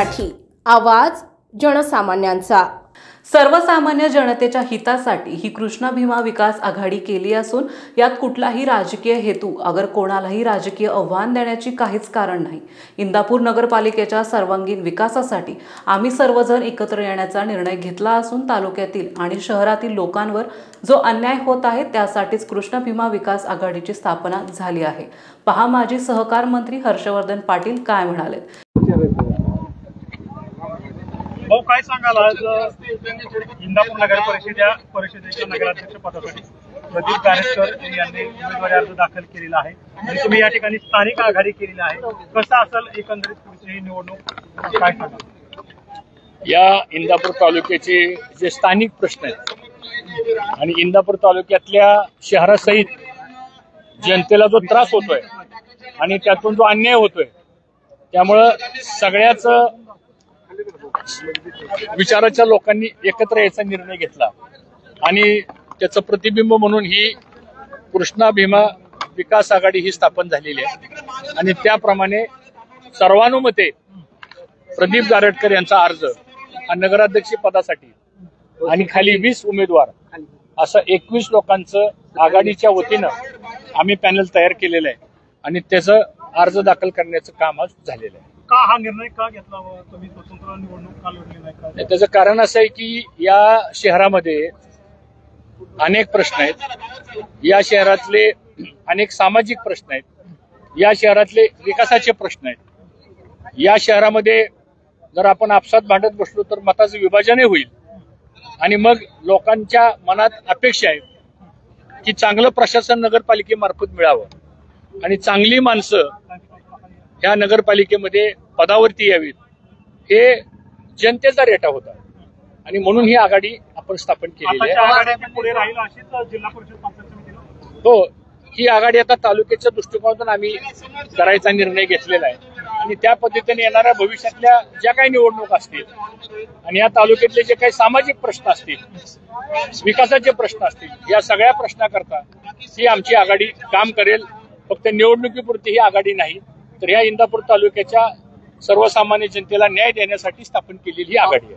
मराठी, आवाज जनसामान्यांचा। सर्वसामान्य जनतेच्या हितासाठी ही कृष्णा भीमा विकास आघाडी केली असून यात कुठलाही राजकीय हेतू अगर कोणालाही राजकीय आव्हान देण्याची काहीच कारण नाही। इंदापूर नगरपालिकेच्या सर्वांगीण विकासासाठी आम्ही सर्वजण एकत्र येण्याचा निर्णय घेतला असून तालुक्यातील आणि शहरातील लोकांवर जो अन्याय होत आहे त्यासाठीच कृष्णा भीमा विकास आघाडीची स्थापना झाली आहे। पहा माजी सहकार मंत्री हर्षवर्धन पाटील काय म्हणाले। भाऊ काय सांगाल, आज इंदापूर नगर परिषदेच्या नगराध्यक्ष पदासाठी प्रदीप गारेकर यांनी उमेदवारी अर्ज दाखल केलेला आहे आणि तुम्ही या ठिकाणी स्थानिक आघाडी केलेली आहे, कसं असेल एकंदरीत पुढची निवडणूक काय सांगाल? या इंदापूर तालुक्याचे जे स्थानिक प्रश्न आहेत आणि इंदापूर तालुक्यातल्या शहरासहित जनतेला जो त्रास होतोय आणि त्यातून जो अन्याय होतोय, त्यामुळं सगळ्याच विचाराच्या लोकांनी एकत्र यायचा निर्णय घेतला आणि त्याचं प्रतिबिंब म्हणून ही कृष्णा भीमा विकास आघाडी ही स्थापन झालेली आहे आणि त्याप्रमाणे सर्वानुमते प्रदीप गारटकर यांचा अर्ज हा नगराध्यक्ष पदासाठी आणि खाली 20 उमेदवार असं 21 लोकांचं आघाडीच्या वतीनं आम्ही पॅनल तयार केलेलं आहे आणि त्याचं अर्ज दाखल करण्याचं काम आज झालेलं आहे। का हा निर्णय का घेतला, तुम्ही स्वतंत्र निवडणूक का लढली नाही? त्याचं कारण असं आहे की या शहरामध्ये अनेक प्रश्न आहेत, या शहरातले अनेक सामाजिक प्रश्न आहेत, या शहरातले विकासाचे प्रश्न आहेत। या शहरामध्ये जर आपण आपसात भांडत बसलो तर मताचं विभाजनही होईल आणि मग लोकांच्या मनात अपेक्षा आहे की चांगलं प्रशासन नगरपालिकेमार्फत मिळावं आणि चांगली माणसं ह्या नगरपालिकेमध्ये पदावरती यावीत, हे जनतेचा रेटा होता आणि म्हणून ही आघाडी आपण स्थापन केलेली आहे। हो, ही आघाडी आता तालुक्याच्या दृष्टिकोनातून आम्ही करायचा निर्णय घेतलेला आहे आणि त्या पद्धतीने येणाऱ्या भविष्यातल्या ज्या काही निवडणूक असतील आणि या तालुक्यातले जे काही सामाजिक प्रश्न असतील, विकासाचे प्रश्न असतील, या सगळ्या प्रश्नाकरता ही आमची आघाडी काम करेल। फक्त निवडणुकीपुरती ही आघाडी नाही तर या इंदापूर तालुक्याच्या सर्वसामान्य जनतेला न्याय देण्यासाठी स्थापन केलेली आघाडी आहे।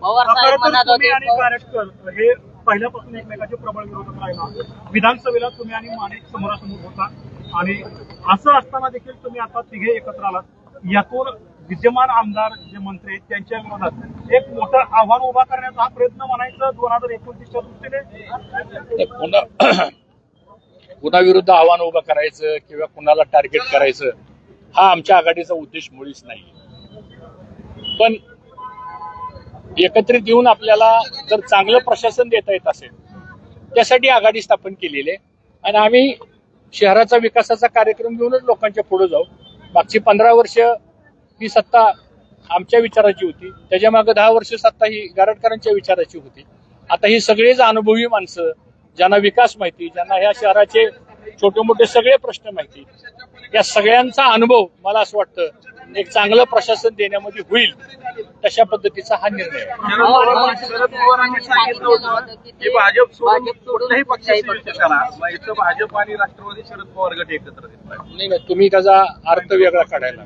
हे पहिल्यापासून एकमेकांचे प्रबळ विरोधक राहिला, विधानसभेला तुम्ही आणि माने समोरासमोर होता आणि असं असताना देखील तुम्ही आता तिघे एकत्र आलात। यातून विद्यमान आमदार जे मंत्री आहेत त्यांच्या विरोधात एक मोठं आव्हान उभा करण्याचा हा प्रयत्न म्हणायचं 2029च्या दृष्टीने कुणाविरुद्ध आव्हान उभं करायचं किंवा कुणाला टार्गेट करायचं हा आमच्या आघाडीचा उद्देश मुळीच नाही। पण एकत्रित येऊन आपल्याला जर चांगलं प्रशासन देता येत असेल त्यासाठी आघाडी स्थापन केलेली आहे आणि आम्ही शहराचा विकासाचा कार्यक्रम घेऊनच लोकांच्या पुढे जाऊ। मागची 15 वर्ष ही सत्ता आमच्या विचाराची होती, त्याच्या मागे 10 वर्ष सत्ता ही गारटकरांच्या विचाराची होती। आता ही सगळेच अनुभवी माणसं, ज्यांना विकास माहिती, ज्यांना ह्या शहराचे छोटे मोठे सगळे प्रश्न माहिती, या सगळ्यांचा अनुभव मला असं वाटतं एक चांगलं प्रशासन देण्यामध्ये होईल, तशा पद्धतीचा हा निर्णय आहे। शरद पवारांनी सांगितलं होतं की भाजप सोडून कुठल्याही पक्षाची करा, भाजप आणि राष्ट्रवादी शरद पवार गट एकत्र नाही, तुम्ही त्याचा अर्थ वेगळा काढायला।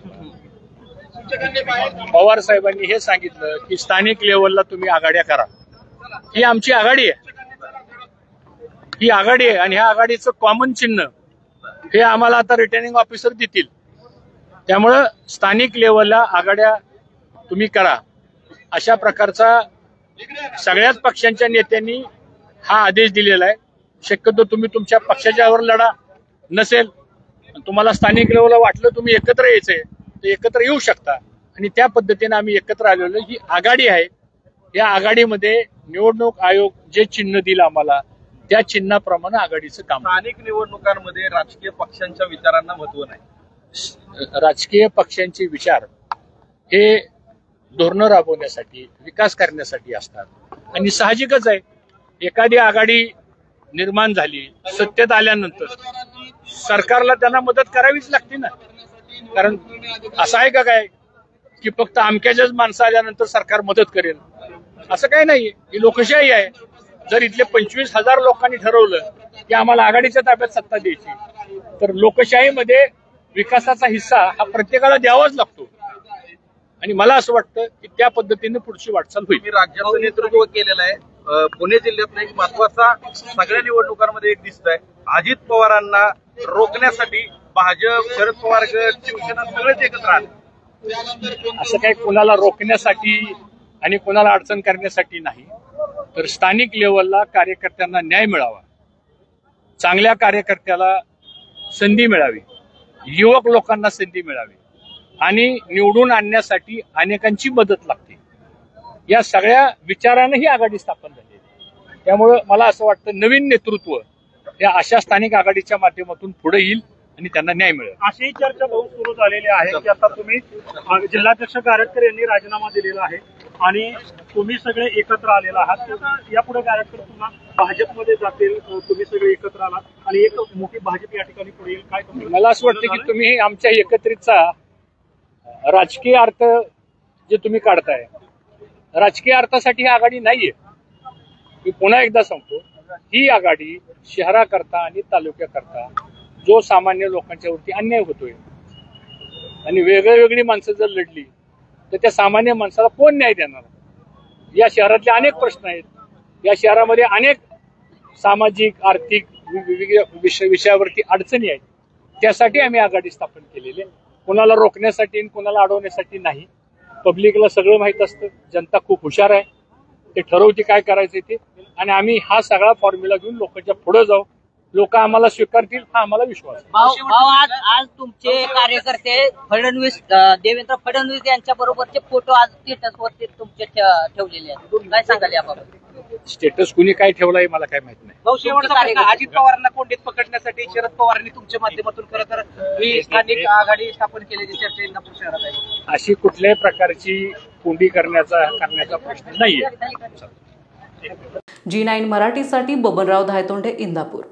पवार साहेबांनी हे सांगितलं की स्थानिक लेवलला तुम्ही आघाड्या करा, ही आमची आघाडी आहे, ही आघाडी आहे आणि ह्या आघाडीचं कॉमन चिन्ह हे आम्हाला आता रिटर्निंग ऑफिसर देतील। त्यामुळं स्थानिक लेवलला आघाड्या तुम्ही करा, अशा प्रकारचा सगळ्याच पक्षांच्या नेत्यांनी हा आदेश दिलेला आहे। शक्यतो तुम्ही तुमच्या पक्षाच्यावर लढा, नसेल तुम्हाला स्थानिक लेवलला वाटलं तुम्ही एकत्र यायचंय तर एकत्र येऊ शकता आणि त्या पद्धतीने आम्ही एकत्र आलेलो ही आघाडी आहे। या आघाडीमध्ये निवडणूक आयोग जे चिन्ह दिलं आम्हाला त्या चिन्हाप्रमाणे आघाडीचं काम। स्थानिक निवडणुकांमध्ये राजकीय पक्षांच्या विचारांना महत्व नाही, राजकीय पक्षांचे विचार हे धोरणं राबवण्यासाठी, विकास करण्यासाठी असतात आणि साहजिकच आहे एखादी आघाडी निर्माण झाली, सत्तेत आल्यानंतर सरकारला त्यांना मदत करावीच लागते ना। कारण असं आहे का काय की फक्त अमक्याच्याच माणसं आल्यानंतर सरकार मदत करेल, असं काही नाही। ही लोकशाही आहे। जर इथले 25,000 लोकांनी ठरवलं की आम्हाला आघाडीच्या ताब्यात सत्ता द्यायची तर लोकशाहीमध्ये विकासाचा हिस्सा हा प्रत्येकाला द्यावाच लागतो। आणि मला असं वाटतं की त्या पद्धतीने पुढची वाटचाल होईल. तुम्ही राज्याचं नेतृत्व केलेलं आहे. पुणे जिल्ह्यातला एक महत्वाचा सगळ्या निवडणुकांमध्ये एक दिसतंय, अजित पवारांना रोखण्यासाठी भाजप, शरद पवार गट, शिवसेना सगळेच एकत्र आले. असं काही कोणाला रोखण्यासाठी आणि कोणाला अडचण करण्यासाठी नाही, तर स्थानिक लेवलला कार्यकर्त्यांना न्याय मिळावा, चांगल्या कार्यकर्त्याला संधी मिळावी, युवक लोकांना संधी मिळावी आणि निवडून आणण्यासाठी अनेकांची मदत लागते. या सगळ्या विचारानं ही आघाडी स्थापन झाली आहे. त्यामुळं मला असं वाटतं नवीन नेतृत्व या अशा स्थानिक आघाडीच्या माध्यमातून पुढे येईल आणि त्यांना न्याय मिळेल. अशी चर्चा बहुत सुरू झालेली आहे की आता तुम्ही जिल्हाध्यक्ष गारटकर यांनी राजीनामा दिलेला आहे आणि तुम्ही सगळे एकत्र आलेला आहात. आता यापुढे गारटकर पुन्हा भाजपमध्ये जातील, तुम्ही सगळे एकत्र आलात आणि एक मोठी भाजप या ठिकाणी पुढे येईल. काय मला असं वाटतं की तुम्ही आमच्या एकत्रितचा राजकीय अर्थ जे तुम्ही काढताय, राजकीय अर्थासाठी ही आघाडी नाहीये. मी पुन्हा एकदा सांगतो, ही आघाडी शहराकरता आणि तालुक्याकरता जो सामान्य लोकांच्या वरती अन्याय होतोय आणि वेगळी माणसं जर लढली तर त्या सामान्य माणसाला कोण न्याय देणार. या शहरातले अनेक प्रश्न आहेत, या शहरामध्ये अनेक सामाजिक आर्थिक विषयावरती अडचणी आहेत. त्यासाठी आम्ही आघाडी स्थापन केलेली आहे. कोणाला रोखण्यासाठी आणि कोणाला अडवण्यासाठी नाही. पब्लिकला सगळं माहित असतं, जनता खूप हुशार आहे, ते ठरवते काय करायचं ते आणि आम्ही हा सगळा फॉर्म्युला घेऊन लोकांच्या पुढे जाऊ. लोक आम्हाला स्वीकारतील हा आम्हाला विश्वास आहे. आज तुमचे कार्यकर्ते फडणवीस, देवेंद्र फडणवीस यांच्या बरोबरचे फोटो आज स्टेटसवरती तुमचे ठेवलेले आहेत, काय सांगाल याबाबत? स्टेटस कुणी काय ठेवलाय मला काय माहित नाही. अजित पवारांना कोंडीत पकडण्यासाठी शरद पवारांनी तुमच्या माध्यमातून खरं तर ही स्थानिक आघाडी स्थापन केल्याची चर्चा इंदापूर शहरात आहे. अशी कुठल्याही प्रकारची कोंडी करण्याचा प्रश्न नाहीये. G9 मराठीसाठी बबनराव धायतोंडे, इंदापूर.